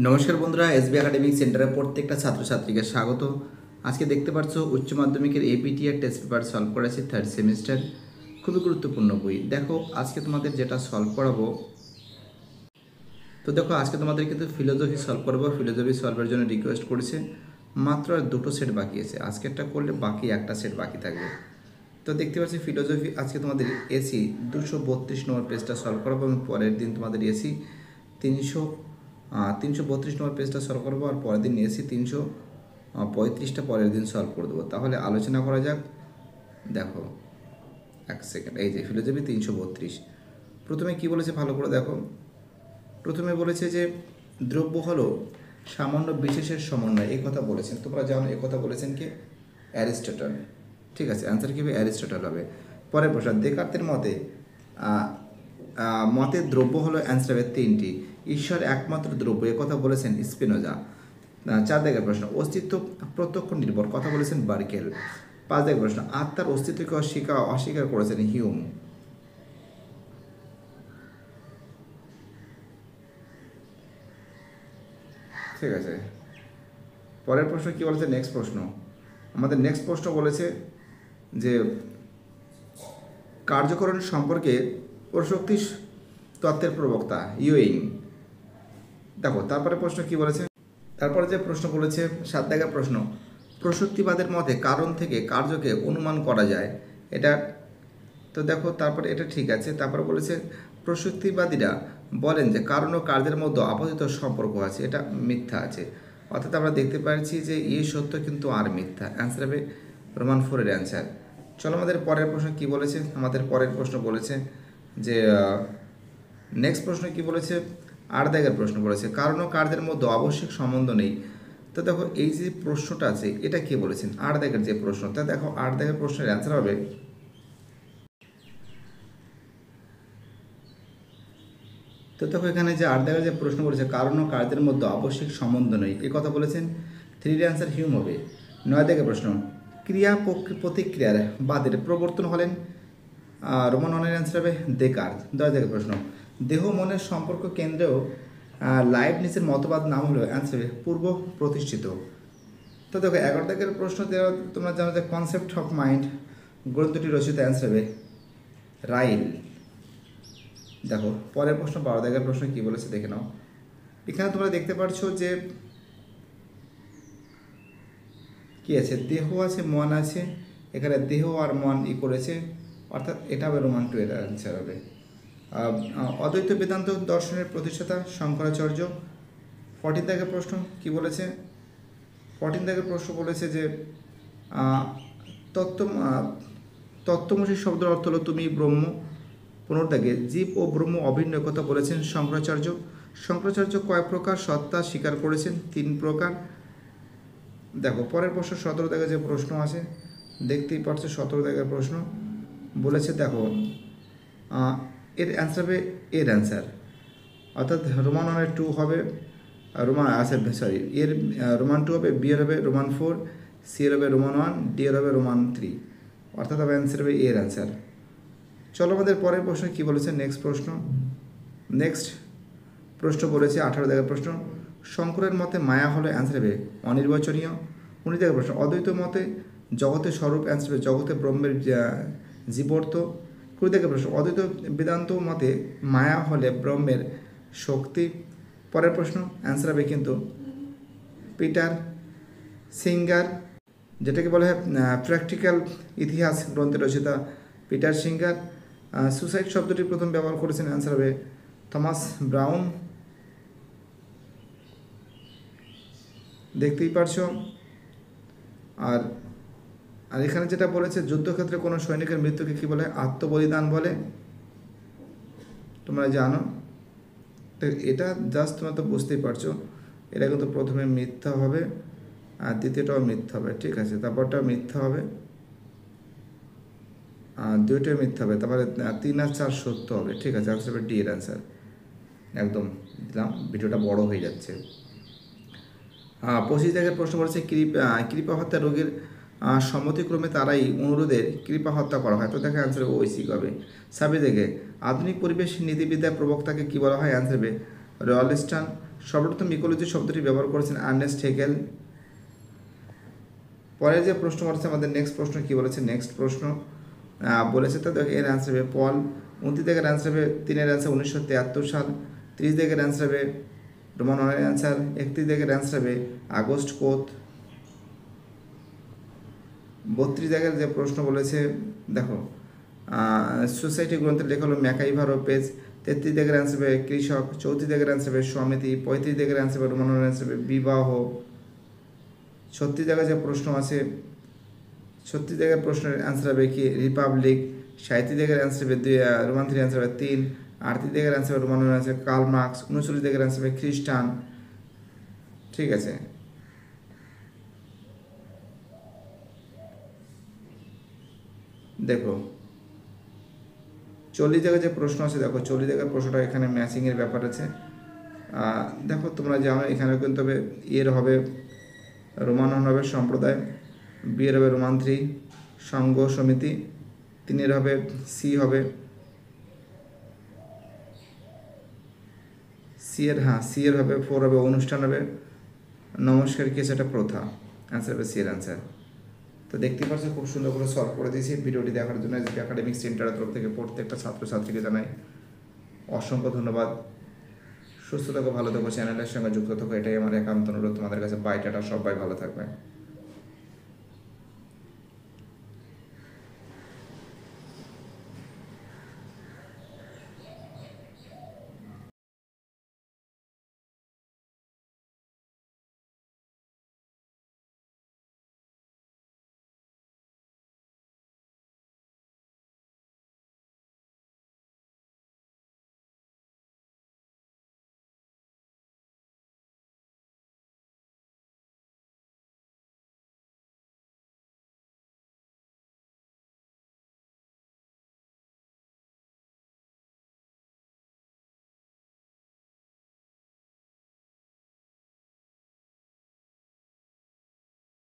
নমস্কার বন্ধুরা, SB academic সেন্টারের প্রত্যেকটা ছাত্রছাত্রীকে স্বাগত। আজকে দেখতে পাচ্ছ উচ্চ মাধ্যমিকের এপিটি এর টেস্ট পেপার সলভ করেছি থার্ড সেমিস্টার। খুবই গুরুত্বপূর্ণ বই। দেখো আজকে তোমাদের যেটা সলভ করাবো, তো দেখো আজকে তোমাদের কিন্তু ফিলোজফি সলভ করবো। ফিলোজফি সলভের জন্য রিকোয়েস্ট করেছে, মাত্র আর দুটো সেট বাকি আছে। আজকেরটা করলে বাকি একটা সেট বাকি থাকবে। তো দেখতে পাচ্ছি ফিলোজফি আজকে তোমাদের এসি 232 নম্বর পেজটা সলভ করাবো এবং পরের দিন তোমাদের এসি 332 নম্বর পেজটা সলভ করবো, আর পরের দিন এসি 335টা পরের দিন সলভ করে দেবো। তাহলে আলোচনা করা যাক। দেখো এক সেকেন্ড, এই যে ফিলোজফি 332। প্রথমে কি বলেছে ভালো করে দেখো। প্রথমে বলেছে যে দ্রব্য হলো সামান্য বিশেষের সমন্বয়, এই কথা বলেছেন। তোমরা জানো এই কথা বলেছেন কে? অ্যারিস্টটল। ঠিক আছে, অ্যান্সার কী হবে? অ্যারিস্টটল হবে। পরের প্রশ্ন, দেকার্তের মতে দ্রব্য হলো অ্যান্সার হবে 3টি। ঈশ্বর একমাত্র দ্রব্য, এ কথা বলেছেন স্পিনোজা। 4 দাগের প্রশ্ন, অস্তিত্ব প্রত্যক্ষ নির্ভর, কথা বলেছেন বার্কেল। 5 দাগের প্রশ্ন, আত্মার অস্তিত্বকে অস্বীকার করেছেন হিউম। ঠিক আছে, পরের প্রশ্ন কি বলেছে? নেক্সট প্রশ্ন, আমাদের নেক্সট প্রশ্ন বলেছে যে কার্যকরণ সম্পর্কে প্রশক্তি তত্ত্বের প্রবক্তা ইউইং। দেখো তারপরে প্রশ্ন কি বলেছে, তারপরে যে প্রশ্ন বলেছে 7 দাগের প্রশ্ন, প্রশক্তিবাদের মতে কারণ থেকে কার্যকে অনুমান করা যায়, এটা তো দেখো তারপরে এটা ঠিক আছে। তারপরে বলেছে প্রশক্তিবাদীরা বলেন যে কারণ ও কার্যের মধ্যে আপাতত সম্পর্ক আছে, এটা মিথ্যা আছে। অর্থাৎ আমরা দেখতে পাচ্ছি যে এই সত্য কিন্তু আর মিথ্যা। অ্যান্সার হবে রোমান 4-এর অ্যান্সার। চলো আমাদের পরের প্রশ্ন কি বলেছে। আমাদের পরের প্রশ্ন বলেছে যে নেক্সট প্রশ্ন কি বলেছে, 8 দাগের প্রশ্ন বলেছে কারণ ও কার্যের মধ্যে আবশ্যিক সম্বন্ধ নেই। তো দেখো এই যে প্রশ্নটা আছে এটা কে বলেছেন? 8 দাগের যে প্রশ্ন, তা দেখো 8 দাগের প্রশ্নের অ্যান্সার হবে, তো দেখো এখানে যে 8 দাগের যে প্রশ্ন বলেছে কারণ ও কার্যের মধ্যে আবশ্যিক সম্বন্ধ নেই, এ কথা বলেছেন 3-এর অ্যান্সার হিউম হবে। 9 দাগের প্রশ্ন, ক্রিয়া প্রতিক্রিয়ার বাদের প্রবর্তন হলেন রোমান 1-এর অ্যান্সার হবে দেকার্ত। 10 দাগের প্রশ্ন, দেহ মনের সম্পর্ক কেন্দ্রেও লাইবনিজের মতবাদ নাম হলো অ্যান্সার হবে পূর্ব প্রতিষ্ঠিত। তো দেখো 11 দাগের প্রশ্ন তোমরা জানো যে কনসেপ্ট অফ মাইন্ড গ্রন্থটি রচিত, অ্যান্সার হবে রাইল। দেখো পরের প্রশ্ন 12 দাগের প্রশ্ন কি বলেছে দেখে নাও। এখানে তোমরা দেখতে পাচ্ছ যে কি আছে, দেহ আছে মন আছে, এখানে দেহ আর মন করেছে, অর্থাৎ এটা হবে রোমান 2-এর অ্যান্সার হবে। অদ্বৈত বেদান্ত দর্শনের প্রতিষ্ঠাতা শঙ্করাচার্য। 14 দাগের প্রশ্ন কি বলেছে? 14 দাগের প্রশ্ন বলেছে যে তত্ত্ব তত্ত্বমসী শব্দের অর্থ হলো তুমি ব্রহ্ম। 15 দাগে জীব ও ব্রহ্ম অভিন্ন কথা বলেছেন শঙ্করাচার্য। শঙ্করাচার্য কয় প্রকার সত্তা স্বীকার করেছেন? 3 প্রকার। দেখো পরের প্রশ্ন 17 দাগে যে প্রশ্ন আছে দেখতেই পাচ্ছ, 17 দাগের প্রশ্ন বলেছে, দেখো এর অ্যান্সার হবে এর অ্যান্সার, অর্থাৎ রোমান 1-এর 2 হবে রোমান সরি এর রোমান 2 হবে, বি এর হবে রোমান 4, সি এর হবে রোমান 1, ডি এর হবে রোমান 3, অর্থাৎ হবে অ্যান্সার হবে এর অ্যান্সার। চলো আমাদের পরের প্রশ্ন কি বলেছে। নেক্সট প্রশ্ন বলেছে 18 দাগের প্রশ্ন, শঙ্করের মতে মায়া হলো অ্যান্সার হবে অনির্বাচনীয়। 19 দাগের প্রশ্ন, অদ্বৈত মতে জগতের স্বরূপ, অ্যান্সার হবে জগতে ব্রহ্মের জীবর্ত। 20 দাগের প্রশ্ন, অদ্বৈত বেদান্ত মতে মায়া হলে ব্রহ্মের শক্তি। পরের প্রশ্ন অ্যান্সার হবে কিন্তু পিটার সিঙ্গার, যেটাকে বলা হয় প্র্যাকটিক্যাল ইতিহাস গ্রন্থের রচিতা পিটার সিঙ্গার। সুসাইড শব্দটি প্রথম ব্যবহার করেছেন, অ্যান্সার হবে থমাস ব্রাউন। দেখতেই পারছো। আর আর এখানে যেটা বলেছে যুদ্ধক্ষেত্রে কোনো সৈনিকের মৃত্যুকে কী বলে? আত্মবলিদান বলে, তোমরা জানো। তো এটা জাস্ট তোমরা তো বুঝতেই পারছো, এটা কিন্তু প্রথমে মিথ্যা হবে আর দ্বিতীয়টাও মিথ্যা হবে। ঠিক আছে, তারপরটাও মিথ্যা হবে, দুইটাই মিথ্যা হবে, তারপরে 3 আর 4 সত্য হবে। ঠিক আছে, অ্যান্সার হবে ডি এর অ্যান্সার। একদম দিলাম, ভিডিওটা বড় হয়ে যাচ্ছে। 25 জায়গায় প্রশ্ন বলেছে কৃপা হত্যা রোগীর সম্মতিক্রমে তারাই অনুরোধের কৃপা হত্যা করা হয়, তো দেখা অ্যান্সার হবে ঐশিক হবে। 26 জায়গায় আধুনিক পরিবেশ নীতিবিদ্যার প্রবক্তাকে কী বলা হয়? অ্যান্সার হবে রয়্যালস্টান। সর্বপ্রথম ইকোলজি শব্দটি ব্যবহার করেছেন আর্নেস্ট হেগেল। পরে যে প্রশ্ন করেছে আমাদের নেক্সট প্রশ্ন কি বলেছে, নেক্সট প্রশ্ন বলেছে তো দেখো, এর অ্যান্সার হবে পল। 29 দাগের অ্যান্সার হবে, 3-এর অ্যান্সার 1973 সাল। 30 দাগের অ্যান্সার হবে রোমান হলের অ্যান্সার। 31 দাগের অ্যান্সার হবে আগস্ট কোত। 32 দাগের যে প্রশ্ন বলেছে দেখো, সোসাইটি গ্রন্থের লেখা হলো ম্যাকাইভার ও পেজ। 33 দাগের অ্যান্সার হবে কৃষক। 34 দাগের অ্যান্সার হবে সমিতি। 35 দাগের অ্যান্সার হবে রোমান হলের অ্যান্সার হবে বিবাহ। 36 দাগের যে প্রশ্ন আছে, 36 দাগের প্রশ্নের অ্যান্সার হবে কি রিপাবলিক। 37 দাগের অ্যান্সার হবে রোমান 3 অ্যান্সার হবে 3। 38 দাগের অ্যান্সার হবে রোমান অ্যান্সার কার্ল মার্কস। 39 দাগের অ্যান্সার হবে খ্রিস্টান। ঠিক আছে, দেখো 40 জায়গায় যে প্রশ্ন আছে, দেখো 40 জায়গার প্রশ্নটা এখানে ম্যাচিংয়ের ব্যাপার আছে। দেখো তোমরা জানো এখানে কিন্তু হবে এর হবে রোমান হবে সম্প্রদায়, বি এর হবে রোমান 3 সংঘ সমিতি, 3-এর হবে সি হবে সি এর হবে 4 হবে অনুষ্ঠান হবে, নমস্কার কি সেটা প্রথা, অ্যান্সার হবে সি এর অ্যান্সার। তো দেখতে পাচ্ছ খুব সুন্দর করে সলভ করে দিয়েছি। ভিডিওটি দেখার জন্য এসপি একাডেমিক সেন্টারের তরফ থেকে প্রত্যেকটা ছাত্রছাত্রীকে জানাই অসংখ্য ধন্যবাদ। সুস্থ থাকো, ভালো থাকো, চ্যানেলের সঙ্গে যুক্ত থাকো, এটাই আমার একান্ত অনুরোধ তোমাদের কাছে। বাই, টাটা, সবাই ভালো থাকবে।